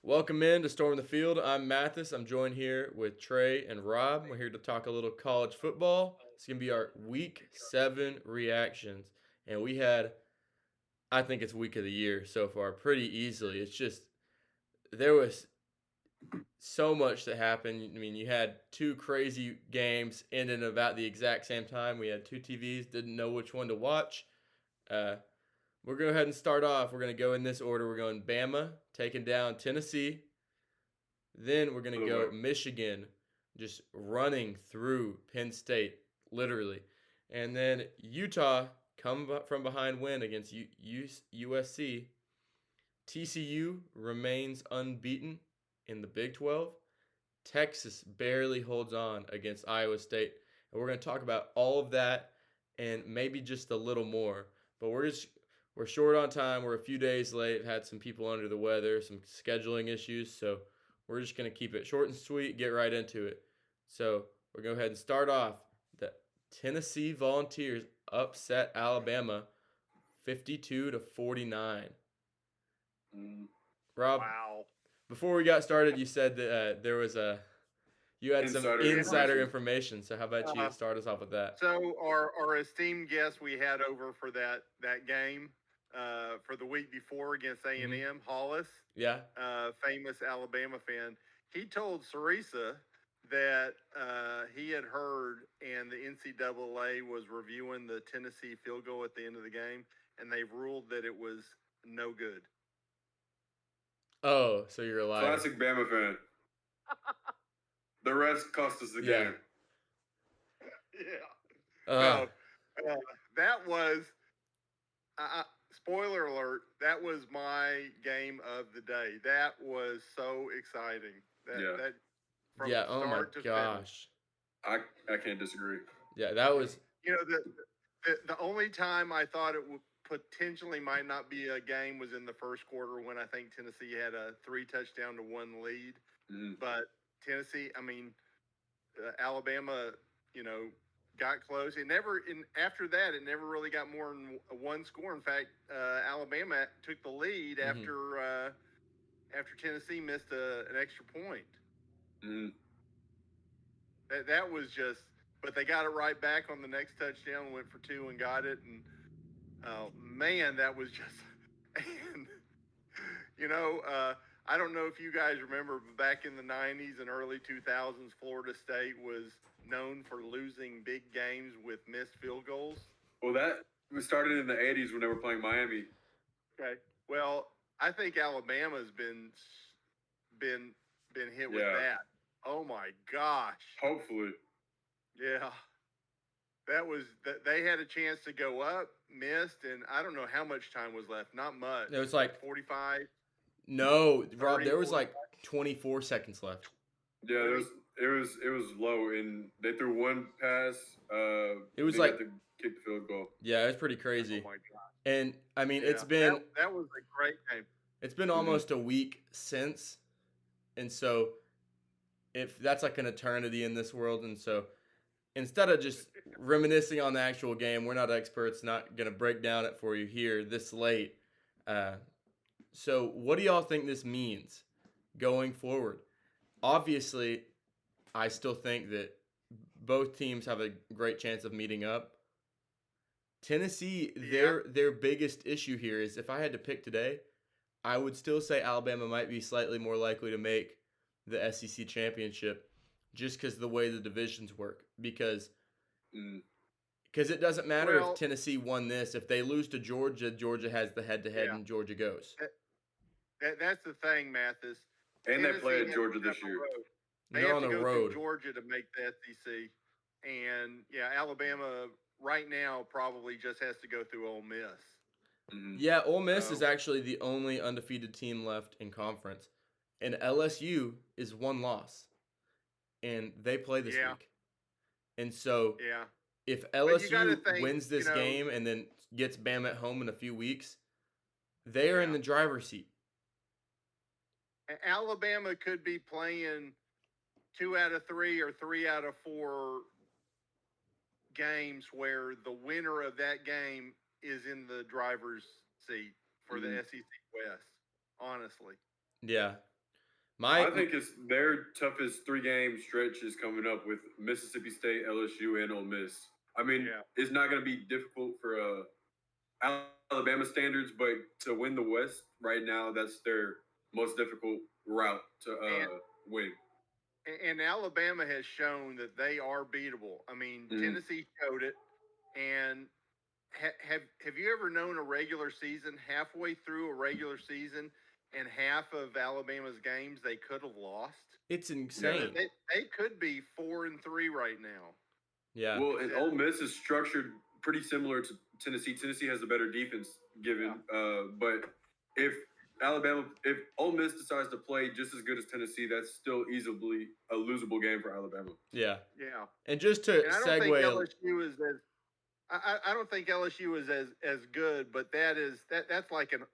Welcome in to Storm the Field. I'm Mathis. I'm joined here with Trey and Rob. We're here to talk a little college football. It's going to be our week 7 reactions. And we had, I think it's week of the year so far, pretty easily. It's just, there was so much that happened. I mean, you had two crazy games ending about the exact same time. We had two TVs, didn't know which one to watch. Uh, we're going to go ahead and start off. We're going to go in this order. We're going Bama, taking down Tennessee. Then we're going to go Michigan, just running through Penn State, literally. And then Utah come from behind win against USC. TCU remains unbeaten in the Big 12. Texas barely holds on against Iowa State. And we're going to talk about all of that and maybe just a little more. But we're short on time. We're a few days late. Had some people under the weather, some scheduling issues, so we're just going to keep it short and sweet, get right into it. So, we're going to go ahead and start off. The Tennessee Volunteers upset Alabama 52-49. Rob, Wow. before we got started, you said that you had some insider information. So how about you Uh, start us off with that? so our esteemed guest we had over for that game for the week before against A&M, Hollis, Yeah. famous Alabama fan, he told Sarisa that he had heard and the NCAA was reviewing the Tennessee field goal at the end of the game, and they've ruled that it was no good. Oh, so you're a liar. Classic Bama fan. The refs cost us the game. Yeah. No, that was spoiler alert. That was my game of the day. That was so exciting. That from Oh my start to gosh. I can't disagree. Yeah, that was. You know, the only time I thought it would potentially might not be a game was in the first quarter when I think Tennessee had a 3-touchdown-to-1 lead. But Tennessee, I mean, Alabama, got close. After that, it never really got more than one score. In fact, Alabama took the lead after Tennessee missed an extra point. That was just, but they got it right back on the next touchdown, went for 2 and got it. And man, that was just, and I don't know if you guys remember, but back in the 90s and early 2000s, Florida State was known for losing big games with missed field goals. Well, that started in the 80s when they were playing Miami. Okay. Well, I think Alabama's been hit with that. Oh my gosh. Hopefully. Yeah. They had a chance to go up, missed, and I don't know how much time was left. Not much. It was like 45. No, Rob, there was like 24 seconds left. Yeah, it was low, and they threw one pass. It was like to kick the field goal. Yeah, it's pretty crazy. Oh my god! And I mean, it's been that was a great game. It's been almost a week since, and so if that's like an eternity in this world, and so instead of just reminiscing on the actual game, we're not experts, not gonna break down it for you here this late. So what do y'all think this means going forward? Obviously, I still think that both teams have a great chance of meeting up. Tennessee, their biggest issue here is if I had to pick today, I would still say Alabama might be slightly more likely to make the SEC championship just because of the way the divisions work. Because it doesn't matter if Tennessee won this. If they lose to Georgia, Georgia has the head-to-head and Georgia goes. That's the thing, Mathis. And Tennessee, they play at Georgia this year. They have to go through Georgia to make the SEC. And, Alabama right now probably just has to go through Ole Miss. Yeah, Ole Miss is actually the only undefeated team left in conference. And LSU is one loss. And they play this week. And so if LSU wins this game and then gets Bama at home in a few weeks, they are in the driver's seat. Alabama could be playing 2 out of 3 or 3 out of 4 games where the winner of that game is in the driver's seat for the SEC West, honestly. Yeah. I think it's their toughest 3-game stretch is coming up with Mississippi State, LSU, and Ole Miss. I mean, it's not going to be difficult for Alabama standards, but to win the West right now, that's their most difficult route to win. And Alabama has shown that they are beatable. I mean, Tennessee showed it. And have you ever known a regular season, halfway through a regular season, and half of Alabama's games they could have lost? It's insane. They could be 4-3 right now. Yeah. Well, and Ole Miss is structured pretty similar to Tennessee. Tennessee has a better defense given, but if Ole Miss decides to play just as good as Tennessee, that's still easily a losable game for Alabama. Yeah. Yeah. And just to I don't segue, think LSU is as I don't think LSU is as good, but that's like and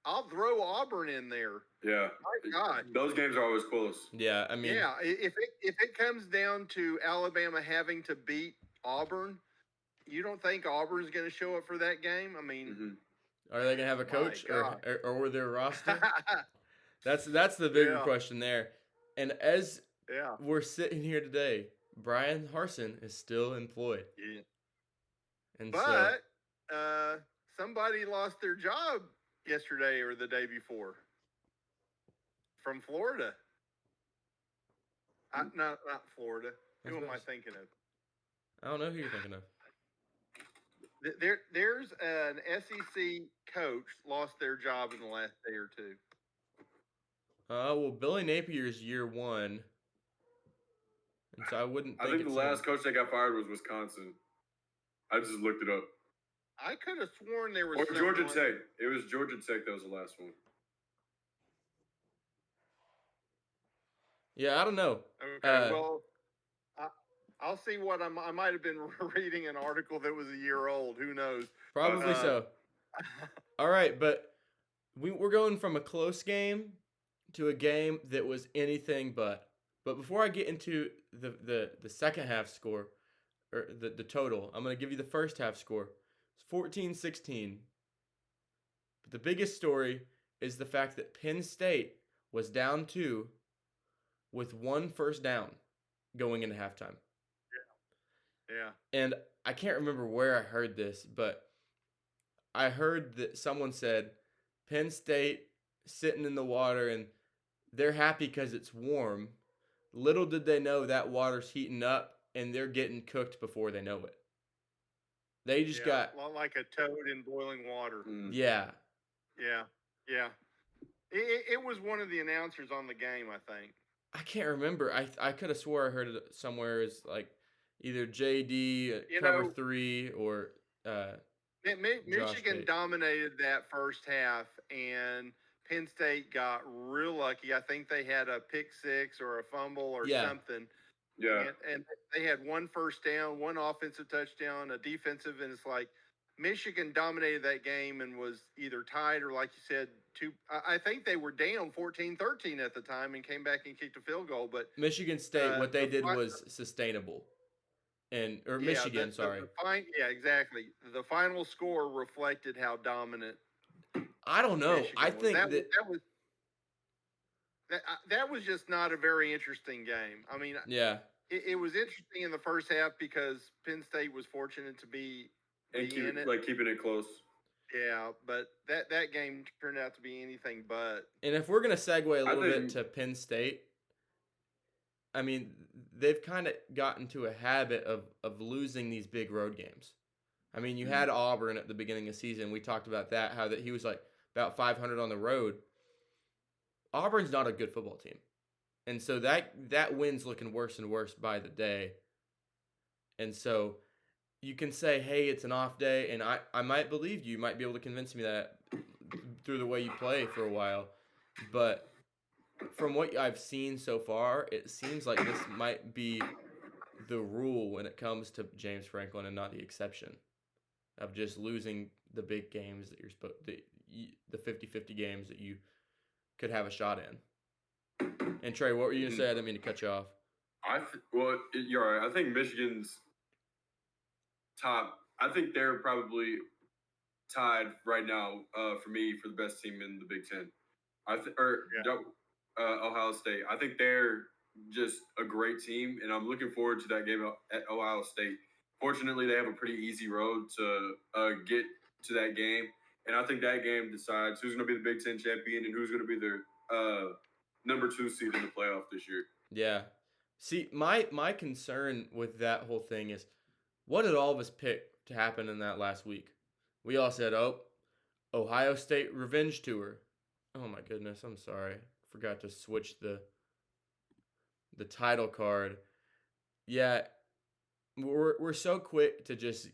I'll throw Auburn in there. Yeah. My God. Those games are always close. Yeah, I mean, yeah, if it comes down to Alabama having to beat Auburn, you don't think Auburn's going to show up for that game? I mean, are they going to have a coach or their roster? That's the bigger question there. And as we're sitting here today, Brian Harsin is still employed. Yeah. And but somebody lost their job yesterday or the day before from Florida. Not Florida. Who am I thinking of? I don't know who you're thinking of. There's an SEC coach lost their job in the last day or two. Well, Billy Napier's year one, and so I wouldn't. I think the last coach that got fired was Wisconsin. I just looked it up. I could have sworn there was. Or Georgia Tech. It was Georgia Tech that was the last one. Yeah, I don't know. Okay, well, I'll see what I might have been reading an article that was a year old. Who knows? Probably so. All right, but we're going from a close game to a game that was anything but. But before I get into the second half score, or the total, I'm going to give you the first half score. It's 14-16. But the biggest story is the fact that Penn State was down 2 with 1 first down going into halftime. Yeah. And I can't remember where I heard this, but I heard that someone said Penn State sitting in the water and they're happy because it's warm. Little did they know that water's heating up and they're getting cooked before they know it. They just got like a toad in boiling water. Yeah. Yeah. It was one of the announcers on the game, I think. I can't remember. I could have swore I heard it somewhere as like either JD cover 3 or Michigan dominated that first half, and Penn State got real lucky. I think they had a pick 6 or a fumble or something. Yeah. And they had 1 first down, 1 offensive touchdown, a defensive, and it's like Michigan dominated that game and was either tied or, like you said, I think they were down 14-13 at the time and came back and kicked a field goal. But Michigan State, what they did was sustainable. Michigan, sorry. Exactly. The final score reflected how dominant. I don't know. Michigan I think that was just not a very interesting game. I mean, it was interesting in the first half because Penn State was fortunate to be in it, like keeping it close. Yeah, but that game turned out to be anything but. And if we're gonna segue a little bit to Penn State, I mean, they've kind of gotten to a habit of losing these big road games. I mean, you had Auburn at the beginning of the season. We talked about that, how that he was like about 500 on the road. Auburn's not a good football team. And so that win's looking worse and worse by the day. And so you can say, hey, it's an off day, and I might believe you. You might be able to convince me that through the way you play for a while. But from what I've seen so far, it seems like this might be the rule when it comes to James Franklin and not the exception of just losing the big games that you're supposed the 50-50 games that you could have a shot in. And Trey, what were you going to say? I didn't mean to cut you off. You're right. I think Michigan's top. I think they're probably tied right now for me for the best team in the Big Ten. Ohio State. I think they're just a great team, and I'm looking forward to that game at Ohio State. Fortunately, they have a pretty easy road to get to that game, and I think that game decides who's going to be the Big Ten champion and who's going to be their number 2 seed in the playoff this year. Yeah. See, my concern with that whole thing is, what did all of us pick to happen in that last week? We all said, "Oh, Ohio State revenge tour." Oh my goodness, I'm sorry. Forgot to switch the title card. Yeah, we're so quick to just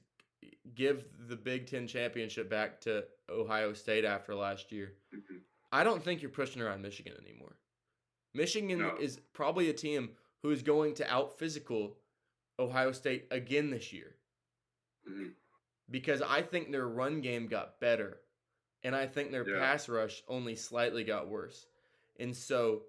give the Big Ten championship back to Ohio State after last year. Mm-hmm. I don't think you're pushing around Michigan anymore. Michigan No. is probably a team who is going to out physical Ohio State again this year. Mm-hmm. Because I think their run game got better, and I think their pass rush only slightly got worse. And so,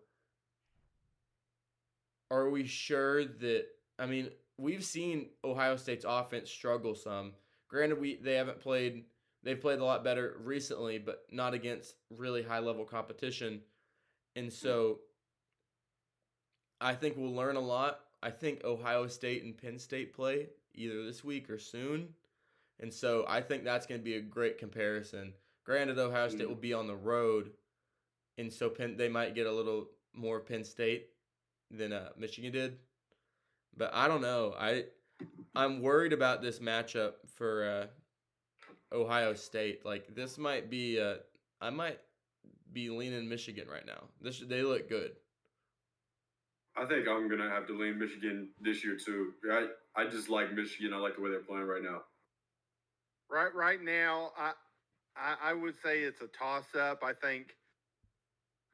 are we sure that? I mean, we've seen Ohio State's offense struggle some. Granted, they've played a lot better recently, but not against really high level competition. And so, I think we'll learn a lot. I think Ohio State and Penn State play either this week or soon. And so I think that's going to be a great comparison. Granted, Ohio State will be on the road, and so they might get a little more Penn State than Michigan did. But I don't know. I'm worried about this matchup for Ohio State. Like, this might be I might be leaning Michigan right now. They look good. I think I'm gonna have to lean Michigan this year too. I just like Michigan. I like the way they're playing right now. Right now, I would say it's a toss-up. I think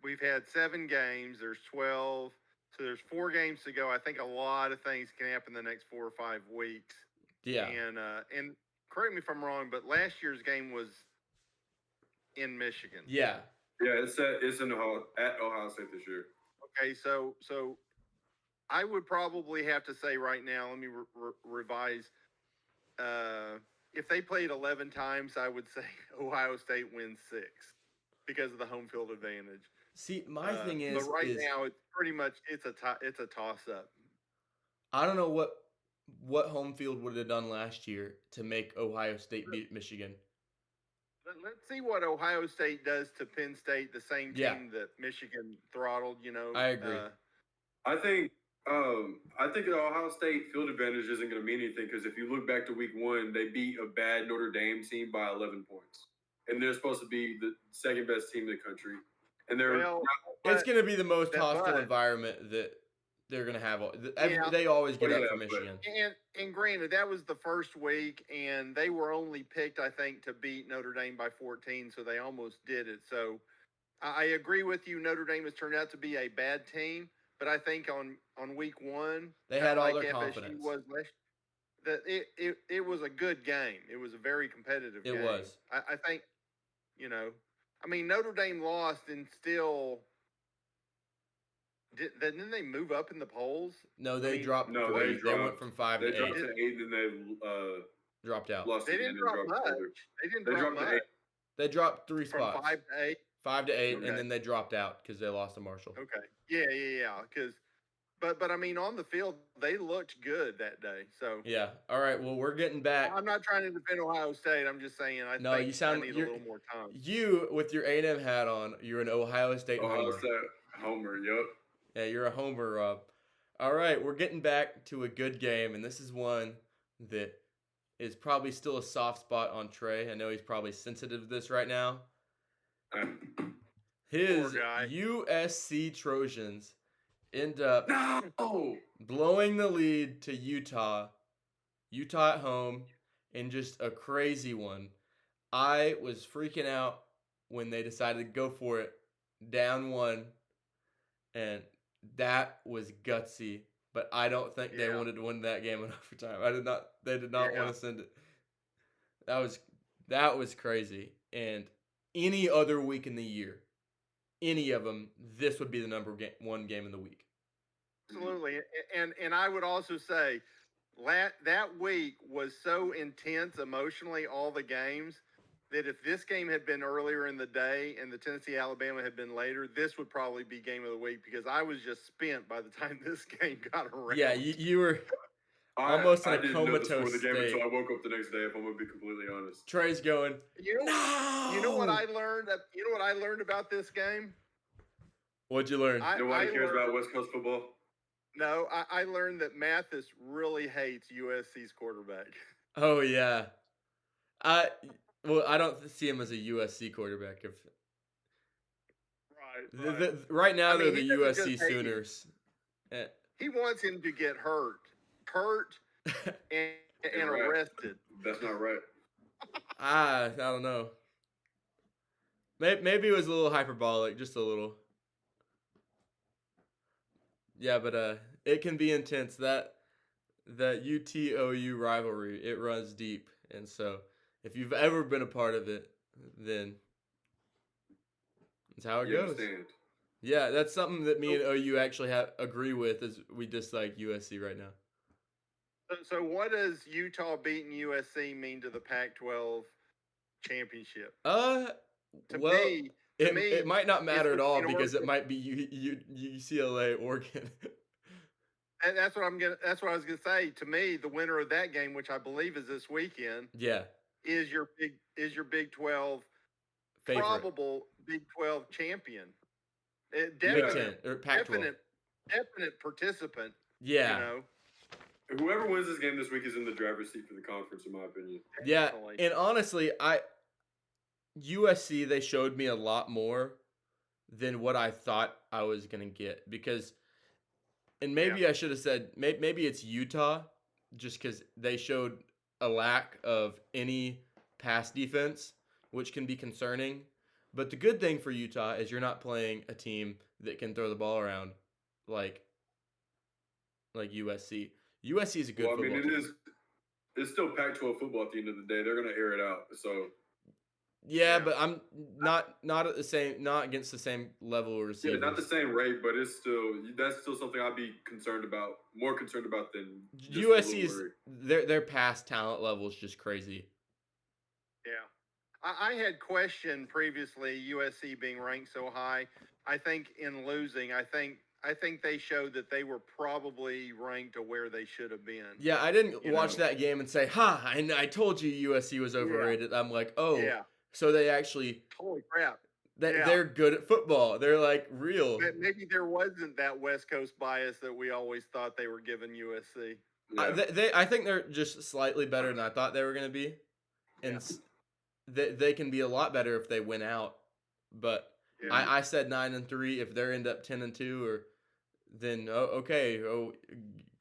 we've had 7 games. There's 12. So there's 4 games to go. I think a lot of things can happen the next 4 or 5 weeks. Yeah. And correct me if I'm wrong, but last year's game was in Michigan. Yeah. Yeah, it's at Ohio State this year. Okay, so I would probably have to say right now, let me revise. If they played 11 times, I would say Ohio State wins 6 because of the home field advantage. See, my thing is, but now it's pretty much it's a toss up. I don't know what home field would have done last year to make Ohio State beat Michigan. Let's see what Ohio State does to Penn State, the same team that Michigan throttled. I agree. I think the Ohio State field advantage isn't going to mean anything because if you look back to week 1, they beat a bad Notre Dame team by 11 points. And they're supposed to be the second best team in the country. And it's going to be the most hostile environment that they're going to have. They always get up for Michigan. And granted, that was the first week, and they were only picked, I think, to beat Notre Dame by 14, so they almost did it. So I agree with you. Notre Dame has turned out to be a bad team. But I think on week 1, they had all their FSU confidence. It was a good game. It was a very competitive game. It was. I think, I mean, Notre Dame lost and still didn't they move up in the polls? No, they dropped. No, they went from 5 to 8. They dropped to 8, and they dropped out. They didn't drop much. They didn't drop much. They dropped 3 spots. From 5 to 8. 5 to 8, and then they dropped out because they lost to Marshall. Okay. Yeah. But I mean, on the field, they looked good that day. So yeah. All right. Well, we're getting back. I'm not trying to defend Ohio State. I'm just saying I think you sound, I need a little more time. You with your A&M hat on, you're an Ohio State homer. Homer. Yep. Yeah, you're a homer, Rob. All right, we're getting back to a good game, and this is one that is probably still a soft spot on Trey. I know he's probably sensitive to this right now. His USC Trojans end up blowing the lead to Utah at home in just a crazy one. I was freaking out when they decided to go for it, down 1, and that was gutsy. But I don't think they wanted to win that game in overtime. They did not want to send it. That was crazy. And any other week in the year, any of them, this would be the number 1 game in the week. Absolutely. And I would also say that week was so intense emotionally, all the games, that if this game had been earlier in the day and the Tennessee-Alabama had been later, this would probably be game of the week because I was just spent by the time this game got around. Yeah, you were almost in a didn't know the score comatose of the game state. until I woke up the next day, if I'm going to be completely honest. Trey's going, no! You know what I learned? You know what I learned about this game? What'd you learn? Nobody cares about West Coast football? No, I learned that Mathis really hates USC's quarterback. Oh, yeah. I don't see him as a USC quarterback. Right now, they're the USC Sooners. He wants him to get hurt, and arrested. That's not right. I don't know. Maybe it was a little hyperbolic, just a little. Yeah, but it can be intense. That UT-OU rivalry, it runs deep, and so if you've ever been a part of it, then that's how it goes. Understand. Yeah, that's something that me and OU actually agree with. Is we dislike USC right now. So what does Utah beating USC mean to the Pac-12 championship? It might not matter at all because it might be UCLA, Oregon. And that's what I was gonna say. To me, the winner of that game, which I believe is this weekend, is your Big 12 favorite. Probable Big 12 champion. Definite participant. Yeah. You know. Whoever wins this game this week is in the driver's seat for the conference, in my opinion. Yeah, and honestly, USC, they showed me a lot more than what I thought I was gonna get because, and maybe I should have said maybe it's Utah, just because they showed a lack of any pass defense, which can be concerning. But the good thing for Utah is you're not playing a team that can throw the ball around like USC. USC is a good football team. It's still Pac-12 football at the end of the day. They're going to air it out. So yeah, but I'm not against the same level of receivers. Yeah, not the same rate, but that's still something I'd be more concerned about than USC's their past talent level is just crazy. Yeah. I had questioned previously USC being ranked so high. I think in losing, I think they showed that they were probably ranked to where they should have been. Yeah, I didn't watch that game and say, I told you USC was overrated. Yeah. I'm like, so they actually... Holy crap. They're good at football. They're like real. Maybe there wasn't that West Coast bias that we always thought they were giving USC. Yeah. I think they're just slightly better than I thought they were going to be. And they can be a lot better if they win out. But I said 9-3. If they end up 10-2, then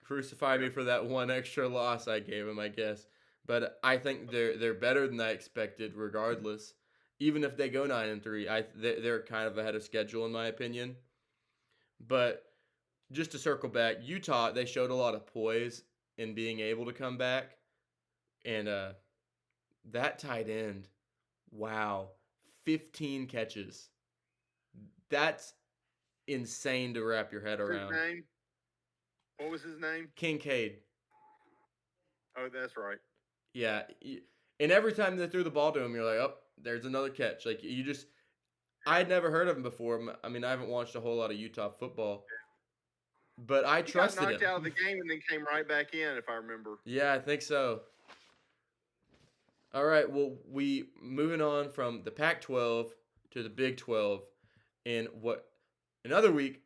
crucify me for that one extra loss I gave them, I guess. But I think they're better than I expected, regardless. Even if they go 9-3, they're kind of ahead of schedule in my opinion. But just to circle back, Utah, they showed a lot of poise in being able to come back, and that tight end, wow, 15 catches. That's insane to wrap your head around. His name? What was his name? Kincaid. Oh, that's right. Yeah, and every time they threw the ball to him, you're like, oh, there's another catch. Like I had never heard of him before. I mean, I haven't watched a whole lot of Utah football, but I trusted him. He got knocked out of the game and then came right back in, if I remember. Yeah, I think so. All right, well, we moving on from the Pac-12 to the Big 12, and what another week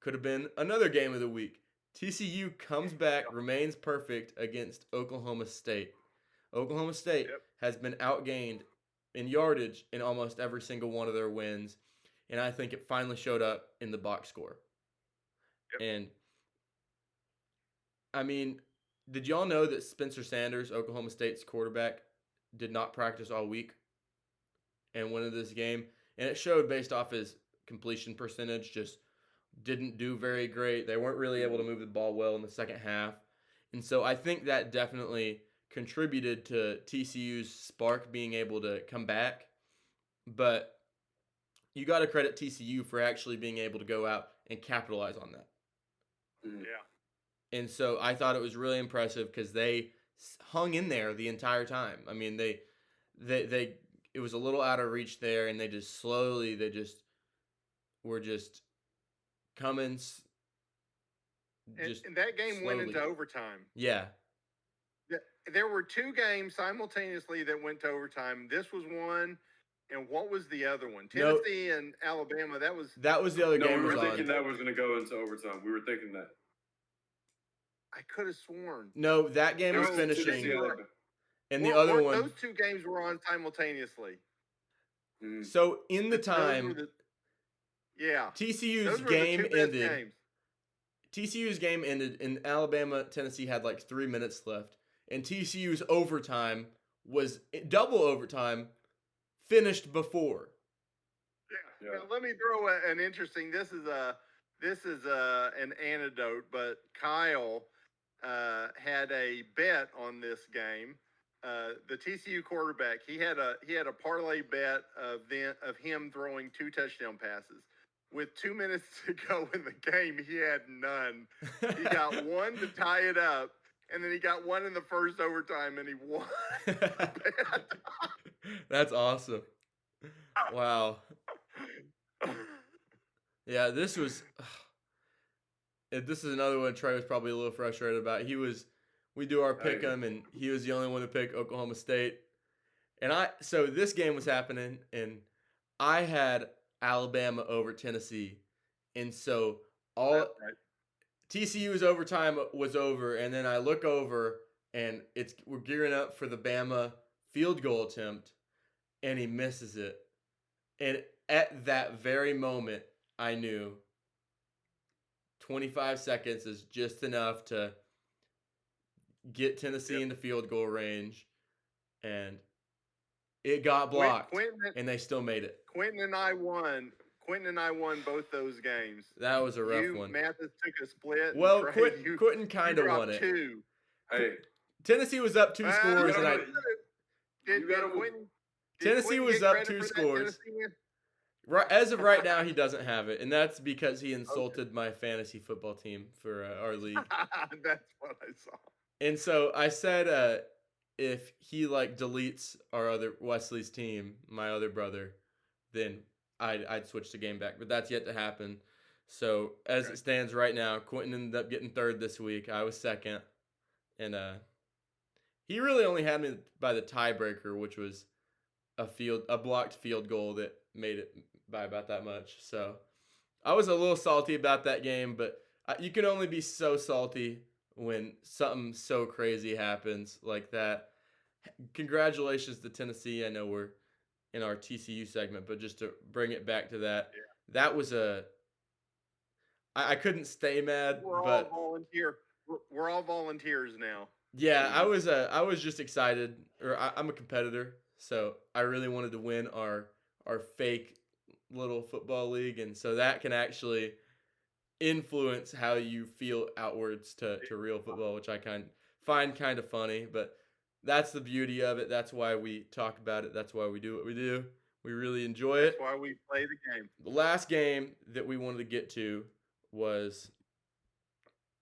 could have been another game of the week. TCU comes back, remains perfect against Oklahoma State. Oklahoma State has been outgained in yardage in almost every single one of their wins, and I think it finally showed up in the box score. And, I mean, did y'all know that Spencer Sanders, Oklahoma State's quarterback, did not practice all week and went into this game? And it showed based off his completion percentage, just didn't do very great. They weren't really able to move the ball well in the second half. And so I think that definitely contributed to TCU's spark being able to come back. But you got to credit TCU for actually being able to go out and capitalize on that. Yeah. And so I thought it was really impressive because they hung in there the entire time. I mean, they it was a little out of reach there, and they were just coming. And that game slowly. went into overtime. Yeah. There were two games simultaneously that went to overtime. This was one, and what was the other one? Tennessee and Alabama. That was the other game. We were thinking that was going to go into overtime. We were thinking that. I could have sworn. No, that game was finishing. And the other one. Those two games were on simultaneously. So in the time, TCU's game ended. Games. TCU's game ended, and Alabama, Tennessee had like 3 minutes left. And TCU's overtime was double overtime, finished before. Yeah. Now, let me throw an interesting. This is an anecdote, but Kyle had a bet on this game. The TCU quarterback, he had a parlay bet of him throwing 2 touchdown passes. With 2 minutes to go in the game, he had none. He got one to tie it up, and then he got one in the first overtime, and he won. That's awesome. Wow. Yeah, this is another one Trey was probably a little frustrated about. We do our pick 'em, and he was the only one to pick Oklahoma State. And so this game was happening, and I had Alabama over Tennessee. And so TCU's overtime was over, and then I look over, and we're gearing up for the Bama field goal attempt, and he misses it. And at that very moment, I knew 25 seconds is just enough to get Tennessee into field goal range, and it got blocked, and they still made it. Quentin and I won both those games. That was a rough one. Mathis took a split. Well, Quentin kind of won it. 2. Hey, Tennessee was up 2 scores, and Tennessee was up 2 scores. Right, as of right now, he doesn't have it, and that's because he insulted my fantasy football team for our league. That's what I saw. And so I said, if he deletes our other Wesley's team, my other brother, then I'd switch the game back. But that's yet to happen. So as it stands right now, Quentin ended up getting 3rd this week. I was 2nd, and he really only had me by the tiebreaker, which was a blocked field goal that made it by about that much. So I was a little salty about that game, but you can only be so salty when something so crazy happens like that. Congratulations to Tennessee. I know we're in our TCU segment, but just to bring it back to that, that was I couldn't stay mad. All volunteer. We're all volunteers now. Yeah, I was just excited. I'm a competitor, so I really wanted to win our fake little football league, and so that can actually influence how you feel outwards to real football, which I find kind of funny, but that's the beauty of it. That's why we talk about it. That's why we do what we do. We really enjoy it. That's why we play the game. The last game that we wanted to get to was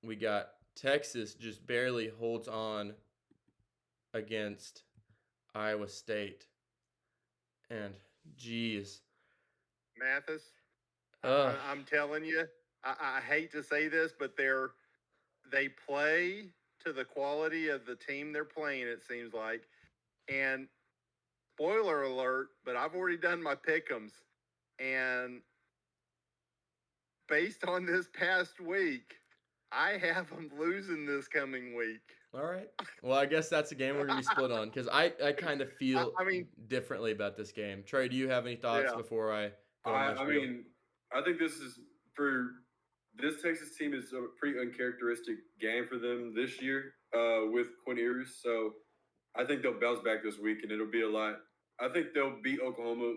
we got Texas just barely holds on against Iowa State. And geez. Mathis, I'm telling you, I hate to say this, but they play to the quality of the team they're playing, it seems like. And spoiler alert, but I've already done my pick'ems. And based on this past week, I have them losing this coming week. All right. Well, I guess that's a game we're going to be split on because I kind of feel differently about this game. Trey, do you have any thoughts before I go on my spiel? I think this Texas team is a pretty uncharacteristic game for them this year with Quinn Ewers. So I think they'll bounce back this week, and it'll be a lot. I think they'll beat Oklahoma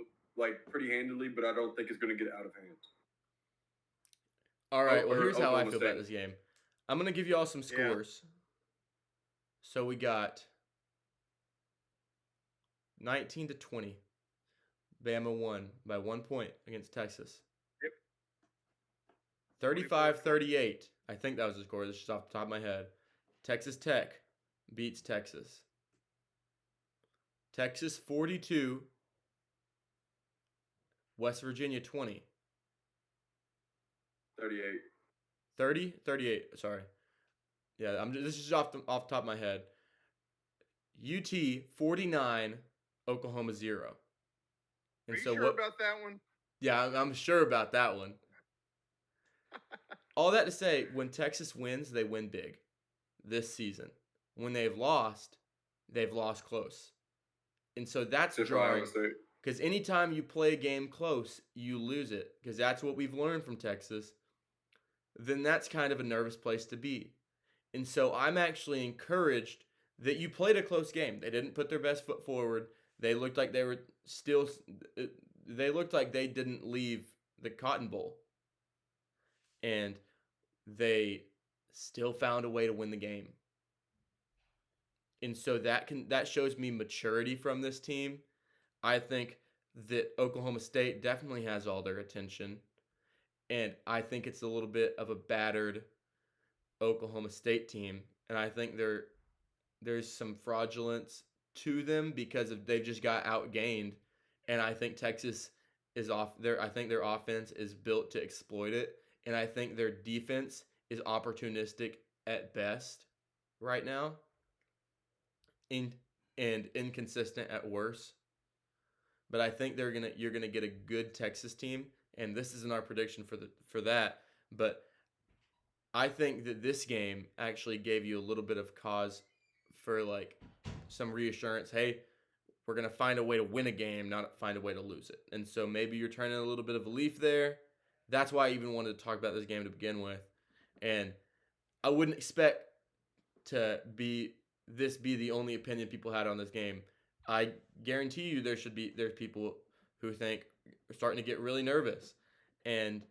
pretty handily, but I don't think it's going to get out of hand. All right. Well, here's how I feel about this game. I'm going to give you all some scores. Yeah. So we got 19-20. Bama won by 1 point against Texas. Yep. 35-38. I think that was the score. This is off the top of my head. Texas Tech beats Texas. Texas 42. West Virginia 20. 38. 30? 38. Sorry. Yeah, this is off the top of my head. UT 49, Oklahoma 0. And Are you so sure about that one? Yeah, I'm sure about that one. All that to say, when Texas wins, they win big this season. When they've lost close. And so that's jarring. Because anytime you play a game close, you lose it. Because that's what we've learned from Texas. Then that's kind of a nervous place to be. And so I'm actually encouraged that you played a close game. They didn't put their best foot forward. They looked like they didn't leave the Cotton Bowl. And they still found a way to win the game. And so that shows me maturity from this team. I think that Oklahoma State definitely has all their attention. And I think it's a little bit of a battered Oklahoma State team. And I think there's some fraudulence to them because they've just got outgained. And I think Texas is off there. I think their offense is built to exploit it. And I think their defense is opportunistic at best right now. And inconsistent at worst. But I think you're gonna get a good Texas team, and this isn't our prediction for that. But I think that this game actually gave you a little bit of cause for like some reassurance. Hey, we're gonna find a way to win a game, not find a way to lose it. And so maybe you're turning a little bit of a leaf there. That's why I even wanted to talk about this game to begin with. And I wouldn't expect to be the only opinion people had on this game. I guarantee you there's people who think are starting to get really nervous. And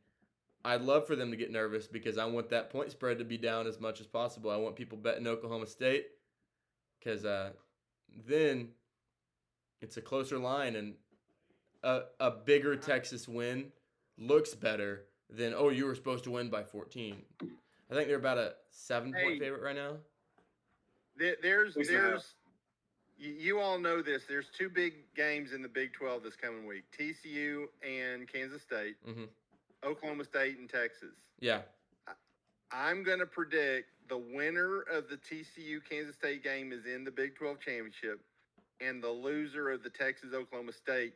I'd love for them to get nervous because I want that point spread to be down as much as possible. I want people betting Oklahoma State because then it's a closer line and a bigger Texas win looks better than, oh, you were supposed to win by 14. I think they're about a 7-point favorite right now. There's you all know this. There's two big games in the Big 12 this coming week: TCU and Kansas State, Oklahoma State and Texas. Yeah, I'm going to predict the winner of the TCU Kansas State game is in the Big 12 championship, and the loser of the Texas Oklahoma State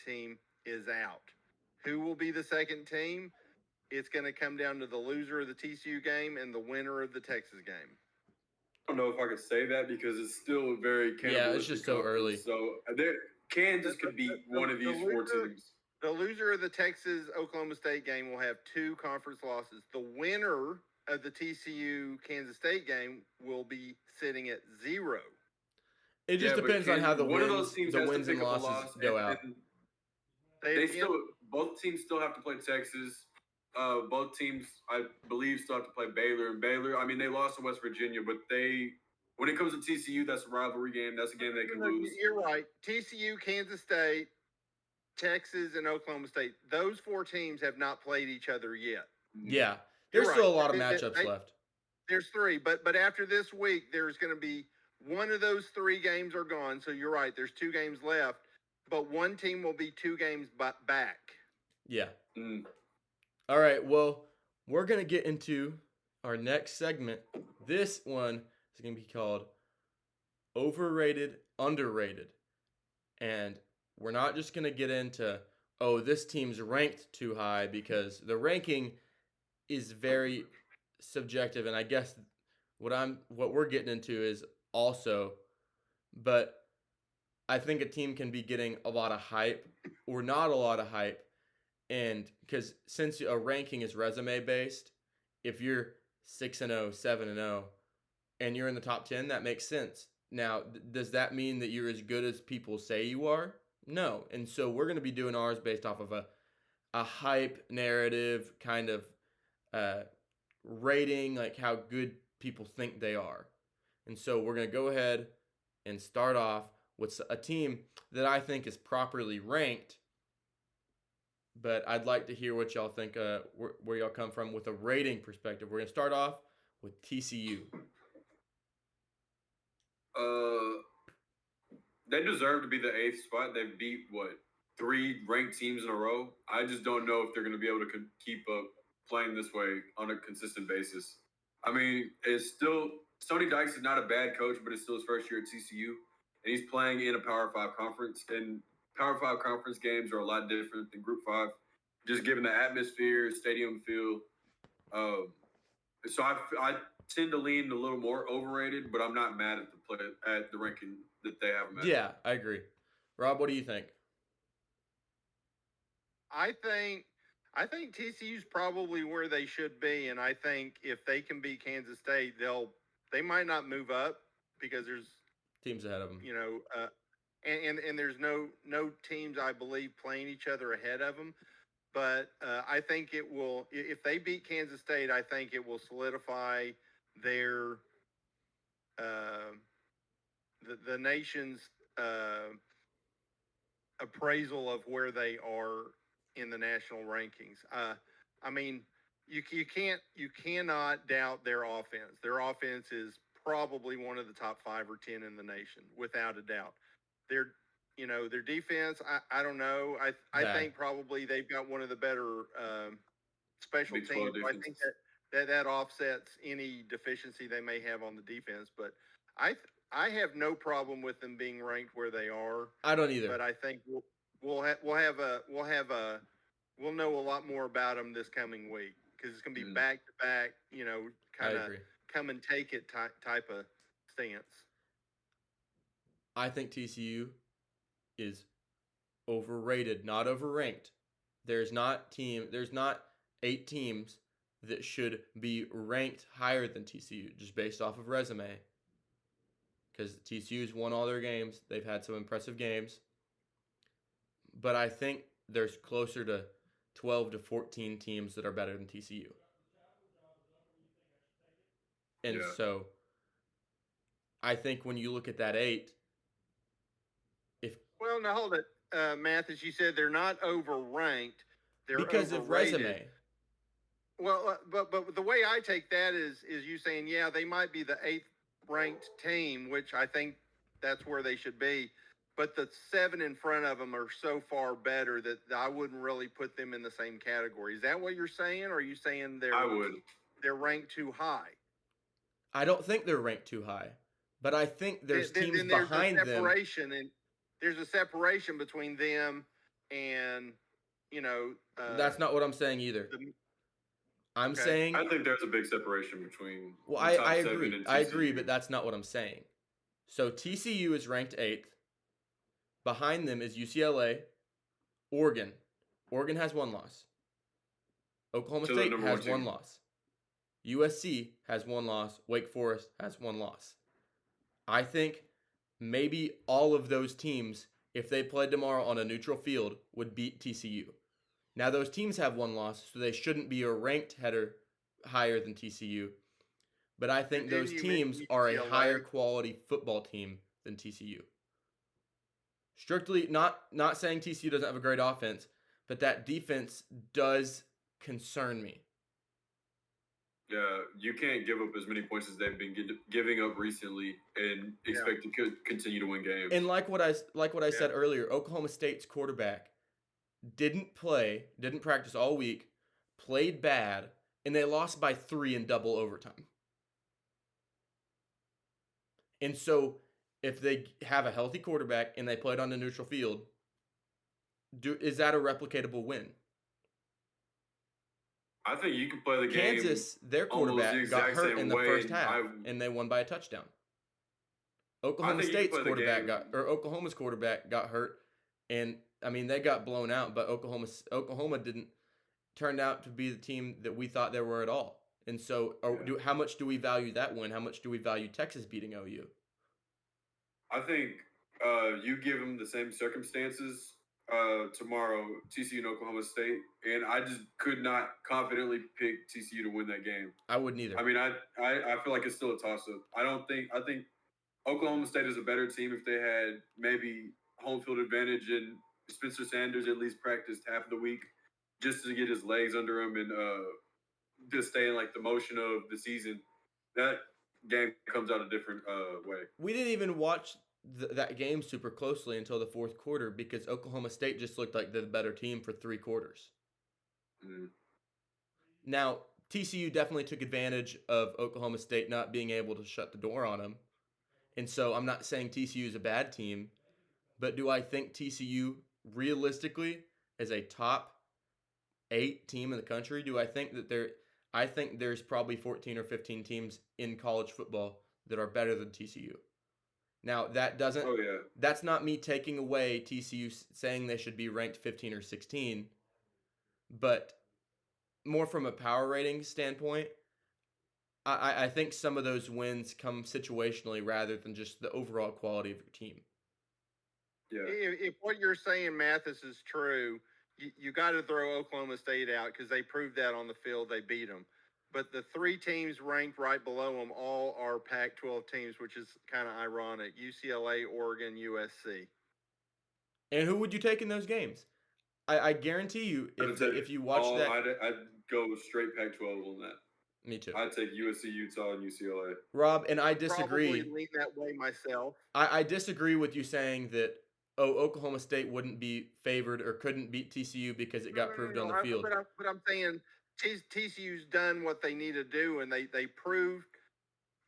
team is out. Who will be the second team? It's going to come down to the loser of the TCU game and the winner of the Texas game. I don't know if I could say that because it's still very cannibalistic. Yeah, it's just so early. So Kansas could beat one of these four teams. The loser of the Texas-Oklahoma State game will have 2 conference losses. The winner of the TCU-Kansas State game will be sitting at 0. It just depends on how the wins and losses go out. Both teams still have to play Texas. Both teams, I believe, still have to play Baylor. And Baylor, I mean, they lost to West Virginia, but when it comes to TCU, that's a rivalry game. That's a game they can lose. You're right. TCU, Kansas State, Texas, and Oklahoma State. Those 4 teams have not played each other yet. Yeah. There's still a lot of matchups left. There's 3, but after this week, there's going to be one of those 3 games are gone. So you're right. There's 2 games left, but one team will be 2 games back. Yeah. All right, well, we're going to get into our next segment. This one is going to be called Overrated, Underrated. And we're not just going to get into, oh, this team's ranked too high, because the ranking is very subjective, and I guess what we're getting into is also, but I think a team can be getting a lot of hype or not a lot of hype. And because since a ranking is resume based, if you're 6-0, 7-0, and you're in the top 10, that makes sense. Now, does that mean that you're as good as people say you are? No. And so we're going to be doing ours based off of a hype narrative kind of rating, like how good people think they are. And so we're going to go ahead and start off with a team that I think is properly ranked. But I'd like to hear what y'all think, where y'all come from with a rating perspective. We're going to start off with TCU. They deserve to be the 8th spot. They beat, 3 ranked teams in a row. I just don't know if they're going to be able to keep up playing this way on a consistent basis. I mean, it's still Sonny Dykes is not a bad coach, but it's still his first year at TCU, and he's playing in a Power 5 conference. And Power 5 conference games are a lot different than Group 5, just given the atmosphere, stadium feel. So I tend to lean a little more overrated, but I'm not mad at the ranking that they have them at. Yeah, I agree. Rob, what do you think? I think TCU's probably where they should be, and I think if they can beat Kansas State, they might not move up because there's teams ahead of them. And there's no teams I believe playing each other ahead of them. But I think it will. If they beat Kansas State, I think it will solidify their the nation's appraisal of where they are in the national rankings. I mean, you cannot doubt their offense. Their offense is probably one of the top 5 or 10 in the nation, without a doubt. Their defense, I don't know. I think probably they've got one of the better special teams. I think that offsets any deficiency they may have on the defense. But I have no problem with them being ranked where they are. I don't either. But I think we'll know a lot more about them this coming week because it's going to be back to back. Kind of come and take it type of stance. I think TCU is overrated, not overranked. There's not 8 teams that should be ranked higher than TCU just based off of resume. Because TCU's won all their games. They've had some impressive games. But I think there's closer to 12 to 14 teams that are better than TCU. And so I think when you look at that 8, Well, now hold it. Mathis, you said they're not overranked. They're because overrated. Of resume. Well, but the way I take that is you saying, yeah, they might be the 8th ranked team, which I think that's where they should be. But the 7 in front of them are so far better that I wouldn't really put them in the same category. Is that what you're saying? Or are you saying they're ranked too high? I don't think they're ranked too high. But I think there's teams behind them. And there's a separation between them and, that's not what I'm saying either. I'm saying I think there's a big separation between. Well, I agree. And TCU. I agree, but that's not what I'm saying. So TCU is ranked 8th. Behind them is UCLA, Oregon. Oregon has 1 loss. Oklahoma State has 1 loss. USC has 1 loss. Wake Forest has 1 loss. I think maybe all of those teams, if they played tomorrow on a neutral field, would beat TCU. Now, those teams have 1 loss, so they shouldn't be a ranked header higher than TCU. But I think those teams are a higher quality football team than TCU. Strictly, not saying TCU doesn't have a great offense, but that defense does concern me. Yeah, you can't give up as many points as they've been giving up recently and expect to continue to win games. And like what I said earlier, Oklahoma State's quarterback didn't practice all week, played bad, and they lost by 3 in double overtime. And so, if they have a healthy quarterback and they played on a neutral field, is that a replicatable win? I think you can play the game. Kansas, their quarterback got hurt in the first half, and they won by a touchdown. Oklahoma's quarterback got hurt, and I mean they got blown out. But Oklahoma didn't turn out to be the team that we thought they were at all. And so, how much do we value that win? How much do we value Texas beating OU? I think you give them the same circumstances tomorrow, TCU and Oklahoma State, and I just could not confidently pick TCU to win that game. I wouldn't either. I mean, I feel like it's still a toss-up. I think Oklahoma State is a better team if they had maybe home field advantage and Spencer Sanders at least practiced half of the week just to get his legs under him and just stay in like the motion of the season. That game comes out a different way. We didn't even watch that game super closely until the fourth quarter because Oklahoma State just looked like the better team for 3 quarters. Mm. Now, TCU definitely took advantage of Oklahoma State not being able to shut the door on them. And so I'm not saying TCU is a bad team, but do I think TCU realistically is a top 8 team in the country? Do I think that I think there's probably 14 or 15 teams in college football that are better than TCU. Now, Oh yeah. that's not me taking away TCU saying they should be ranked 15 or 16, but more from a power rating standpoint, I think some of those wins come situationally rather than just the overall quality of your team. Yeah. If what you're saying, Mathis, is true, you got to throw Oklahoma State out because they proved that on the field. They beat them. But the 3 teams ranked right below them all are Pac-12 teams, which is kind of ironic: UCLA, Oregon, USC. And who would you take in those games? I guarantee you, if you watch that, I'd go straight Pac-12 on that. Me too. I'd take USC, Utah, and UCLA. Rob, and I disagree. Probably lean that way myself. I disagree with you saying that Oklahoma State wouldn't be favored or couldn't beat TCU because it got proved on the field. But I'm saying TCU's done what they need to do, and they proved.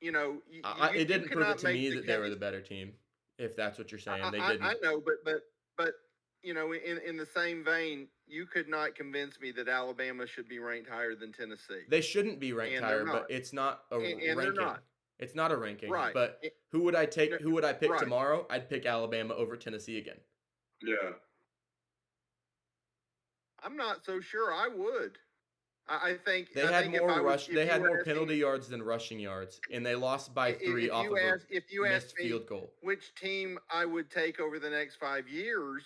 It didn't prove it to me that they were the better team. If that's what you're saying, they didn't. I know, but in the same vein, you could not convince me that Alabama should be ranked higher than Tennessee. They shouldn't be ranked higher, but it's not a ranking. It's not a ranking. Right. But who would I take? Who would I pick tomorrow? I'd pick Alabama over Tennessee again. Yeah. I'm not so sure I would. I think they had more rush. They had more penalty yards than rushing yards, and they lost by 3 off of a missed field goal. Which team I would take over the next 5 years,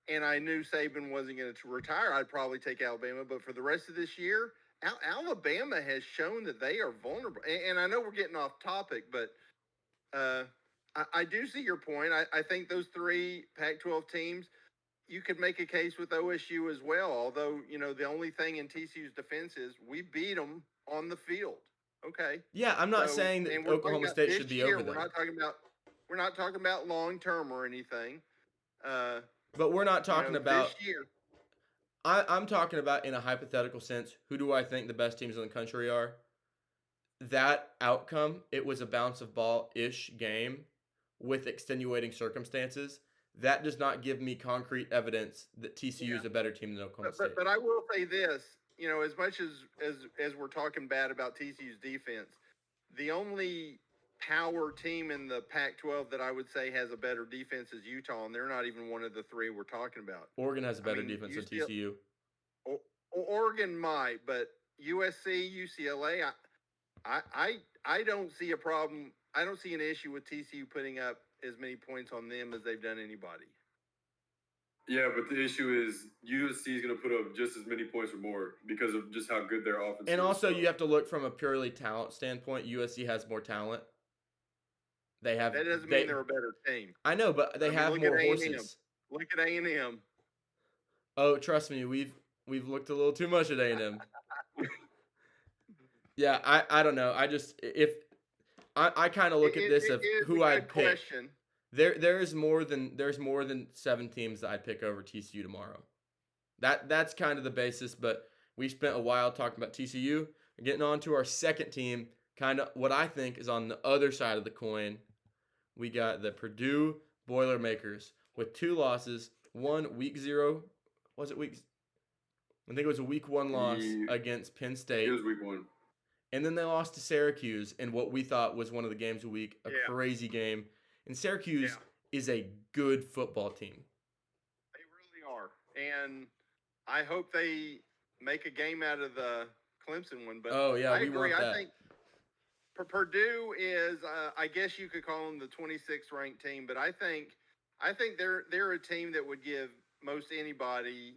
and I knew Saban wasn't going to retire, I'd probably take Alabama. But for the rest of this year, Alabama has shown that they are vulnerable. And I know we're getting off topic, but I do see your point. I think those 3 Pac-12 teams, you could make a case with OSU as well. Although, the only thing in TCU's defense is we beat them on the field. Okay. Yeah, I'm not saying that Oklahoma State should be over them. We're not talking about long term or anything. But we're not talking about this year. I'm talking about in a hypothetical sense. Who do I think the best teams in the country are? That outcome, it was a bounce of ball-ish game with extenuating circumstances. That does not give me concrete evidence that TCU is a better team than Oklahoma State. But I will say this, as much as we're talking bad about TCU's defense, the only power team in the Pac-12 that I would say has a better defense is Utah, and they're not even one of the 3 we're talking about. Oregon has a better defense than TCU. Oregon might, but USC, UCLA, I don't see a problem. I don't see an issue with TCU putting up as many points on them as they've done anybody. Yeah, but the issue is USC is going to put up just as many points or more because of just how good their offense is. And also, you have to look from a purely talent standpoint. USC has more talent. That doesn't mean they're a better team. I know, but they have more horses. Look at A&M. Oh, trust me, we've looked a little too much at A&M. Yeah, I don't know. I kind of look at this of who I'd pick. There's more than 7 teams that I'd pick over TCU tomorrow. That's kind of the basis, but we spent a while talking about TCU. We're getting on to our second team, kind of what I think is on the other side of the coin. We got the Purdue Boilermakers with 2 losses, one week 0. Was it week? I think it was a week 1 loss against Penn State. It was week 1. And then they lost to Syracuse in what we thought was one of the games of the week, a crazy game. And Syracuse is a good football team. They really are. And I hope they make a game out of the Clemson one. But I agree. I think Purdue is, I guess you could call them the 26th ranked team. But I think they're a team that would give most anybody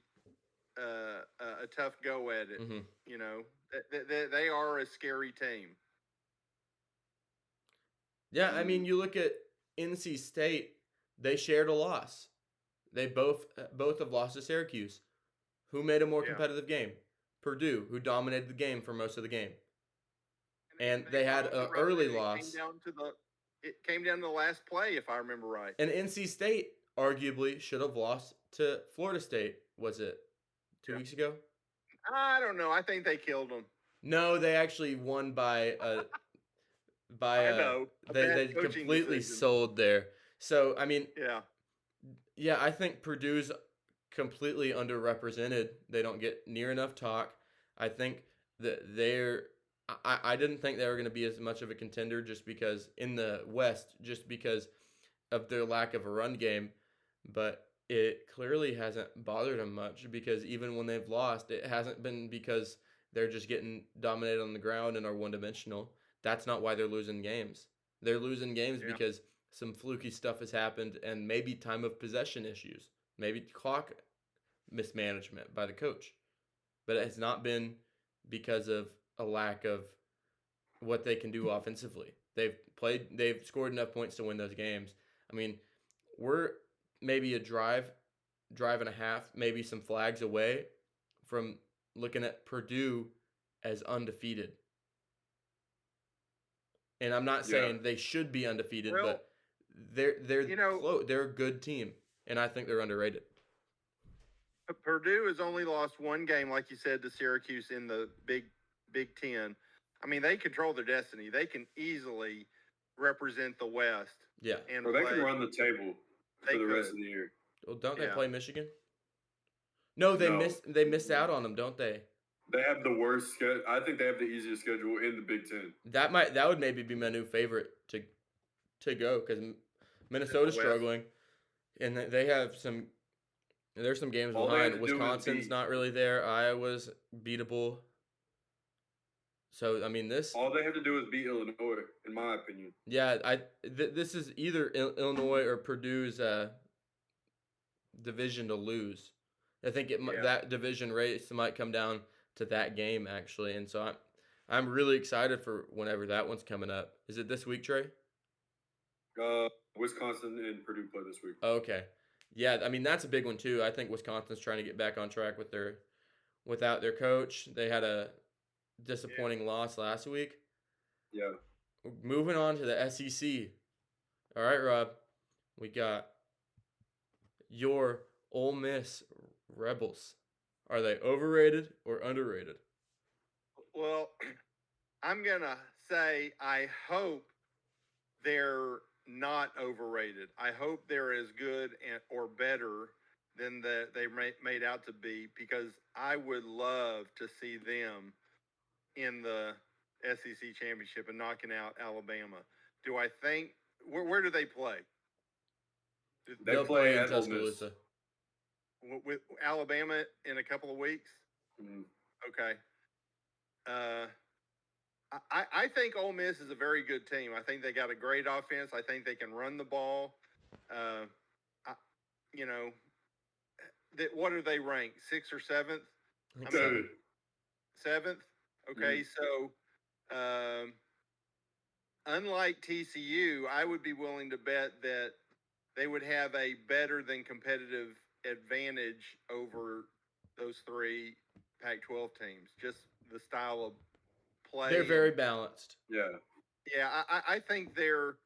a tough go at it. Mm-hmm. They are a scary team. Yeah, I mean, you look at NC State, they shared a loss. They both have lost to Syracuse. Who made a more competitive game? Purdue, who dominated the game for most of the game. And they had an early loss. it came down to the last play, if I remember right. And NC State arguably should have lost to Florida State. Was it 2 weeks ago? I don't know. I think they killed them. No, they actually won by I know. they Coaching completely decision. sold there. So I mean, yeah, I think Purdue's completely underrepresented. They don't get near enough talk. I think that I didn't think they were going to be as much of a contender just because in the West, just because of their lack of a run game, but it clearly hasn't bothered them much because even when they've lost, it hasn't been because they're just getting dominated on the ground and are one-dimensional. That's not why they're losing games. They're losing games because some fluky stuff has happened and maybe time of possession issues, maybe clock mismanagement by the coach. But it has not been because of a lack of what they can do offensively. They've scored enough points to win those games. I mean, we're maybe a drive and a half, maybe some flags away from looking at Purdue as undefeated. And I'm not saying they should be undefeated, but they're they're a good team, and I think they're underrated. Purdue has only lost one game, like you said, to Syracuse in the Big Ten. I mean, they control their destiny. They can easily represent the West. Yeah, and they can run the table for the rest of the year. Well, don't they play Michigan? No, they missed out on them, don't they? They have the worst schedule. I think they have the easiest schedule in the Big Ten. That would maybe be my new favorite to go because Minnesota's struggling, and they have some. There's some games behind. Wisconsin's not really there. Iowa's beatable. So I mean, all they have to do is beat Illinois, in my opinion. Yeah, this is either Illinois or Purdue's division to lose. I think that division race might come down to that game actually, and so I'm really excited for whenever that one's coming up. Is it this week, Trey? Wisconsin and Purdue play this week. Okay, yeah, I mean that's a big one too. I think Wisconsin's trying to get back on track without their coach. They had a disappointing loss last week. Yeah. Moving on to the SEC. All right, Rob, we got your Ole Miss Rebels. Are they overrated or underrated? Well, I'm going to say I hope they're not overrated. I hope they're as good or better than they made out to be because I would love to see them in the SEC championship and knocking out Alabama. Do I think where do they play? They'll play in Tuscaloosa. With Alabama in a couple of weeks? Mm-hmm. Okay. I think Ole Miss is a very good team. I think they got a great offense. I think they can run the ball. What are they ranked? 6th or 7th? Seventh. Okay, so unlike TCU, I would be willing to bet that they would have a better than competitive advantage over those 3 Pac-12 teams. Just the style of play. They're very balanced. Yeah. Yeah, I think they're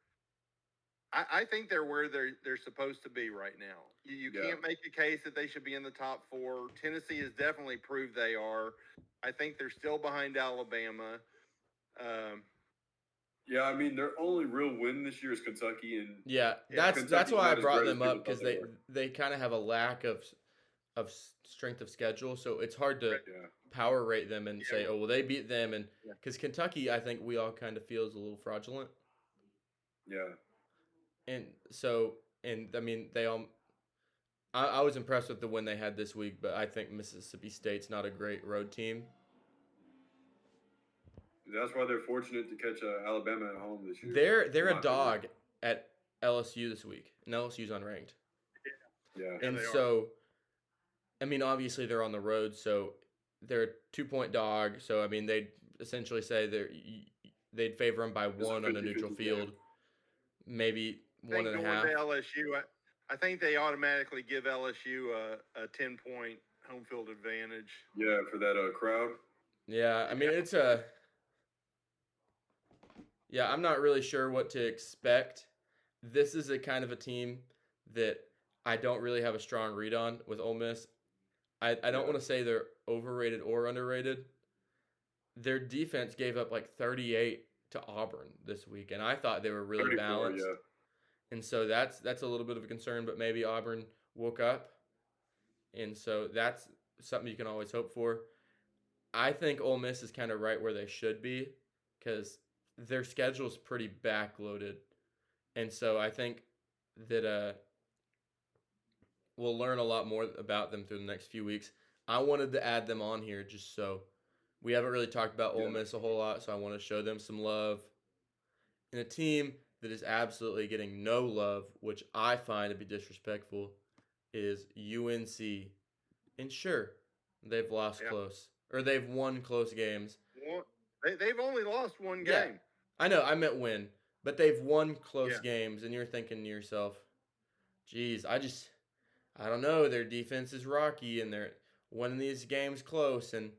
where they're supposed to be right now. You can't make a case that they should be in the top 4. Tennessee has definitely proved they are. I think they're still behind Alabama. Yeah, I mean their only real win this year is Kentucky, and that's why I brought them up because they kind of have a lack of strength of schedule, so it's hard to power rate them and say, oh well, they beat them, and because Kentucky, I think we all kind of feel is a little fraudulent. Yeah, and so I mean they all. I was impressed with the win they had this week, but I think Mississippi State's not a great road team. That's why they're fortunate to catch Alabama at home this year. They're a dog at LSU this week, and LSU's unranked. Yeah. And so, I mean, obviously they're on the road, so they're a 2-point dog. So I mean, they'd essentially say they'd favor them by 1 on a neutral field, maybe 1.5. To LSU, I think they automatically give LSU a 10-point home field advantage. Yeah, for that crowd. Yeah, I mean Yeah, I'm not really sure what to expect. This is a kind of a team that I don't really have a strong read on with Ole Miss. I don't want to say they're overrated or underrated. Their defense gave up like 38 to Auburn this week, and I thought they were really 34, balanced. yeah. And so that's a little bit of a concern, but maybe Auburn woke up, and so that's something you can always hope for. I think Ole Miss is kind of right where they should be because their schedule is pretty backloaded, and so I think that we'll learn a lot more about them through the next few weeks. I wanted to add them on here just so we haven't really talked about Ole Miss a whole lot, so I want to show them some love. And a team that is absolutely getting no love, which I find to be disrespectful, is UNC. And sure, they've lost close, or they've won close games. They've only lost one game. Yeah, I know, I meant win, but they've won close games, and you're thinking to yourself, geez, I don't know, their defense is rocky, and they're winning these games close, and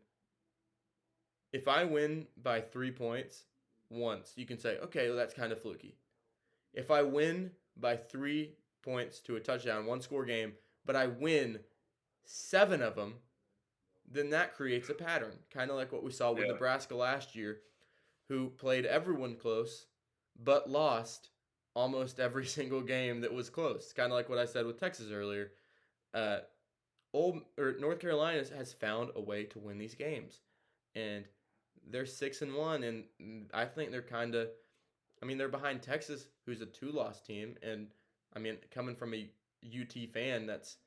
if I win by 3 points once, you can say, okay, well, that's kind of fluky. If I win by 3 points to a touchdown, one score game, but I win 7 of them, then that creates a pattern. Kind of like what we saw with Nebraska last year, who played everyone close, but lost almost every single game that was close. Kind of like what I said with Texas earlier. North Carolina has found a way to win these games, and they're 6-1, and I think they're kind of. I mean, they're behind Texas, who's a 2-loss team, and I mean, coming from a UT fan, that's.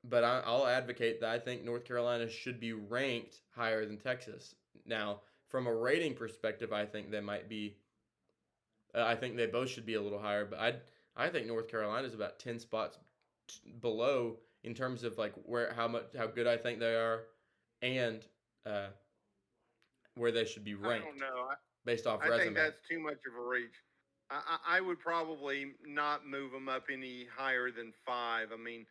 But I'll advocate that I think North Carolina should be ranked higher than Texas. Now, from a rating perspective, I think they might be. I think they both should be a little higher, but I think North Carolina is about 10 spots below in terms of like how good I think they are, and where they should be ranked. I don't know. Based off I resume. think that's too much of a reach. I would probably not move them up any higher than 5. I mean,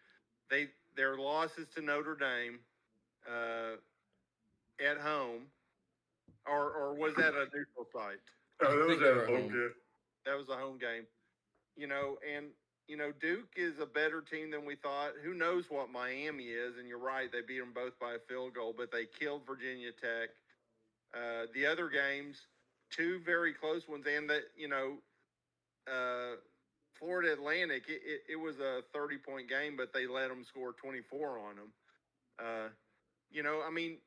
their losses to Notre Dame at home, or was that a neutral site? Oh, that was a home game. That was a home game. And Duke is a better team than we thought. Who knows what Miami is? And you're right, they beat them both by a field goal, but they killed Virginia Tech. The other games, 2 very close ones, and that Florida Atlantic, it was a 30-point game, but they let them score 24 on them. I mean,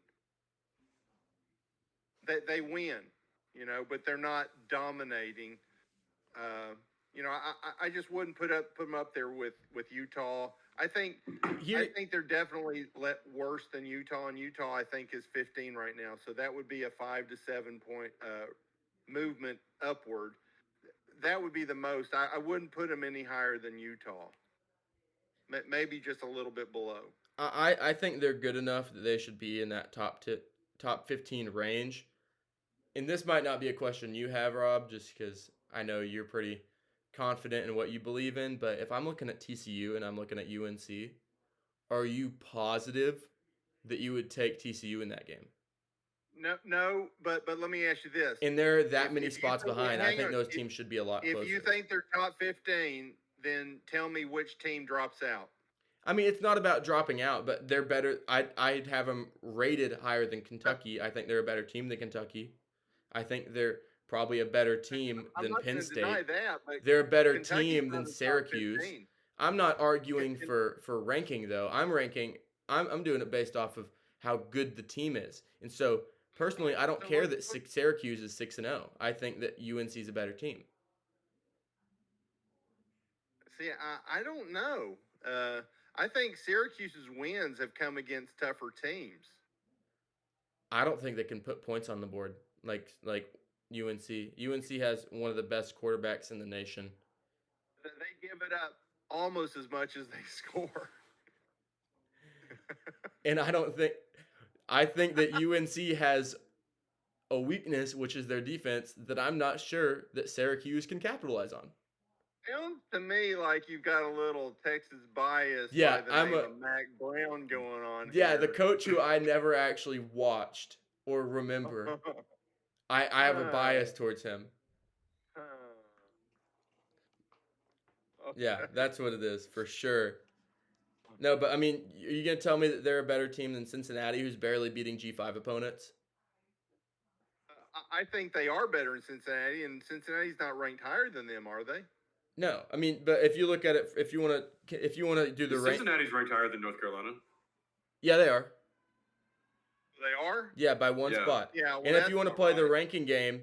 they win, but they're not dominating. I just wouldn't put them up there with Utah. I think they're definitely worse than Utah, and Utah I think is 15 right now. So that would be a 5 to 7 point movement upward. That would be the most. I wouldn't put them any higher than Utah. Maybe just a little bit below. I think they're good enough that they should be in that top 15 range. And this might not be a question you have, Rob, just because I know you're pretty confident in what you believe in. But if I'm looking at TCU and I'm looking at UNC, are you positive that you would take TCU in that game? No, but let me ask you this. And they're that many spots behind. I think those teams should be a lot closer. If you think they're top 15, then tell me which team drops out. I mean, it's not about dropping out, but they're better. I'd have them rated higher than Kentucky. I think they're a better team than Kentucky. I think they're probably a better team than Penn State. They're a better team than Syracuse. I'm not arguing for ranking though. I'm doing it based off of how good the team is. And so personally, I don't care that Syracuse is 6-0. I think that UNC is a better team. See, I don't know. I think Syracuse's wins have come against tougher teams. I don't think they can put points on the board like UNC. UNC has one of the best quarterbacks in the nation. They give it up almost as much as they score. And I think that UNC has a weakness, which is their defense, that I'm not sure that Syracuse can capitalize on. Sounds to me like you've got a little Texas bias by the name of Mac Brown going on. Yeah, the coach who I never actually watched or remember. I have a bias towards him. Yeah, that's what it is for sure. No, but I mean, are you gonna tell me that they're a better team than Cincinnati, who's barely beating G5 opponents? I think they are better than Cincinnati, and Cincinnati's not ranked higher than them, are they? No, I mean, but if you look at it, if you want to do the rank, Cincinnati's ranked higher than North Carolina. yeah, they are. They are. Yeah, by one spot. Yeah, well, and if you want to play the right. ranking game,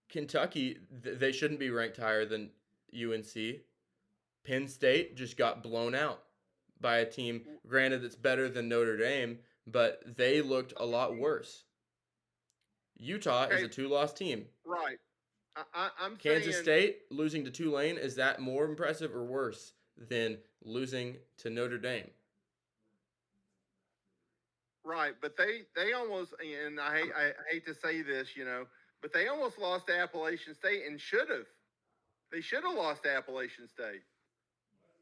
Kentucky, they shouldn't be ranked higher than UNC. Penn State just got blown out by a team. Granted, it's better than Notre Dame, but they looked a lot worse. Utah is a 2-loss team. Right. I'm Kansas State losing to Tulane, is that more impressive or worse than losing to Notre Dame? Right, but they almost, and I hate to say this, but they almost lost to Appalachian State and should have. They should have lost to Appalachian State.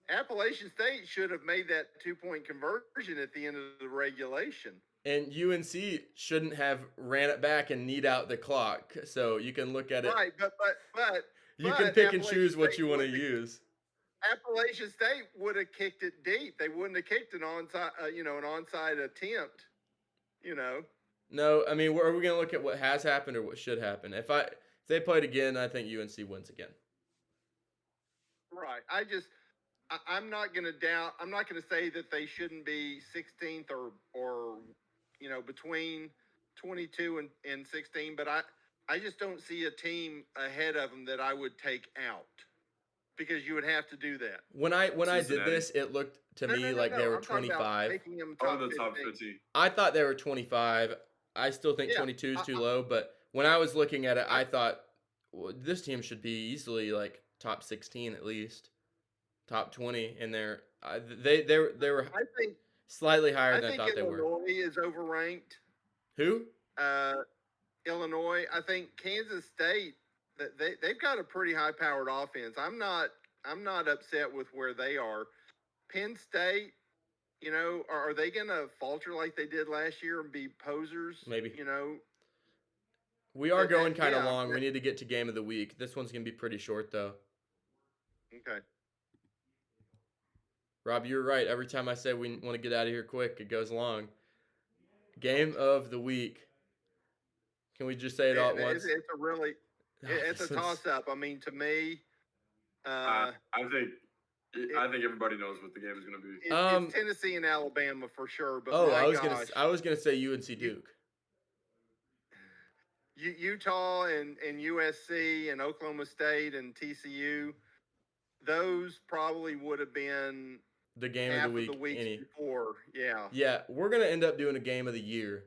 Appalachian State should have made that 2-point conversion at the end of the regulation. And UNC shouldn't have ran it back and kneed out the clock. So you can look at it. Right, but you can pick and choose what you want to use. Appalachian State would have kicked it deep. They wouldn't have kicked an onside, an onside attempt. No, I mean, are we going to look at what has happened or what should happen? If they played again, I think UNC wins again. Right. I'm not going to doubt. I'm not going to say that they shouldn't be 16th or between 22 and 16, but I just don't see a team ahead of them that I would take out, because you would have to do that. When I did this, it looked to me like they were 25. Making them top the top 15. 50. I thought they were 25. I still think 22 is too low, but when I was looking at it, I thought, well, this team should be easily like top 16 at least, top 20, and they were I think slightly higher than I thought they were. Illinois is overranked. Who? Illinois. I think Kansas State, they've got a pretty high-powered offense. I'm not upset with where they are. Penn State, are they going to falter like they did last year and be posers? Maybe. We are going kind of long. Yeah. We need to get to game of the week. This one's going to be pretty short, though. Okay. Rob, you're right. Every time I say we want to get out of here quick, it goes long. Game of the week. Can we just say it all at once? It's a toss-up. I mean, to me, I think everybody knows what the game is going to be. It's Tennessee and Alabama for sure. But I was gonna say UNC Duke. Utah and USC and Oklahoma State and TCU, those probably would have been the game of the week. Before. Yeah. Yeah, we're gonna end up doing a game of the year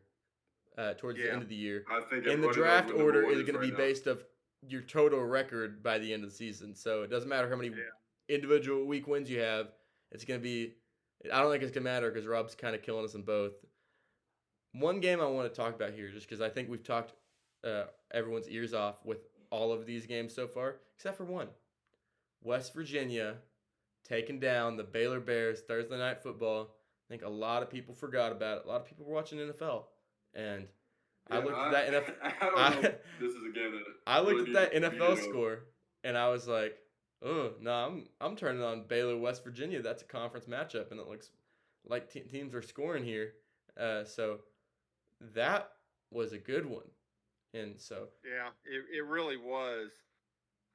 towards the end of the year. I think and the draft order is going to be based of your total record by the end of the season. So it doesn't matter how many individual week wins you have. It's going to be. I don't think it's going to matter because Rob's kind of killing us in both. One game I want to talk about here, just because I think we've talked everyone's ears off with all of these games so far, except for one. West Virginia taking down the Baylor Bears Thursday Night Football. I think a lot of people forgot about it. A lot of people were watching NFL, and I looked at that NFL. This is a game that I looked at that NFL score, and I was like, "Oh no, I'm turning on Baylor West Virginia. That's a conference matchup, and it looks like teams are scoring here." So that was a good one, and so it really was,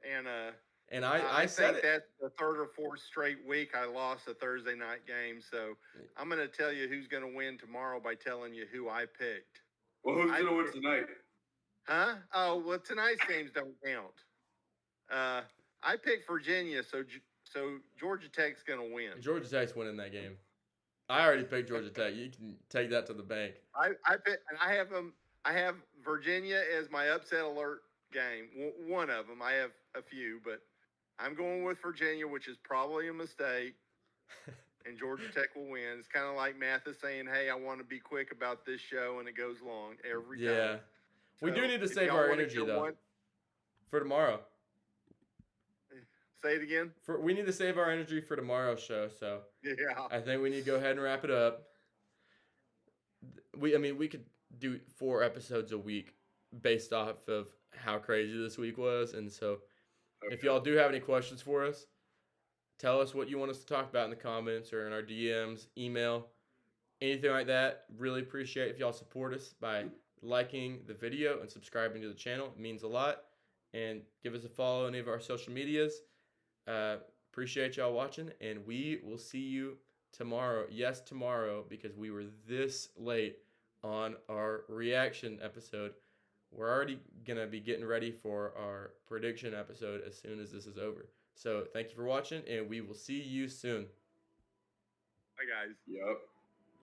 and I said think that's the third or fourth straight week I lost a Thursday night game. So I'm going to tell you who's going to win tomorrow by telling you who I picked. Well, who's going to win tonight? Huh? Oh, well, tonight's games don't count. I picked Virginia, so Georgia Tech's going to win. Georgia Tech's winning that game. I already picked Georgia Tech. You can take that to the bank. I have Virginia as my upset alert game. One of them. I have a few, but I'm going with Virginia, which is probably a mistake, and Georgia Tech will win. It's kind of like Mathis saying, "Hey, I want to be quick about this show," and it goes long every time. Yeah. We do need to save our energy, though, for tomorrow. Say it again? We need to save our energy for tomorrow's show, so I think we need to go ahead and wrap it up. We could do 4 episodes a week based off of how crazy this week was, and so if y'all do have any questions for us, Tell us what you want us to talk about in the comments or in our DMs, email, anything like that. Really appreciate if y'all support us by liking the video and subscribing to the channel. It means a lot. And give us a follow on any of our social medias. Appreciate y'all watching, and we will see you tomorrow. Yes, tomorrow, because we were this late on our reaction episode. We're already going to be getting ready for our prediction episode as soon as this is over. So thank you for watching, and we will see you soon. Bye, guys. Yep.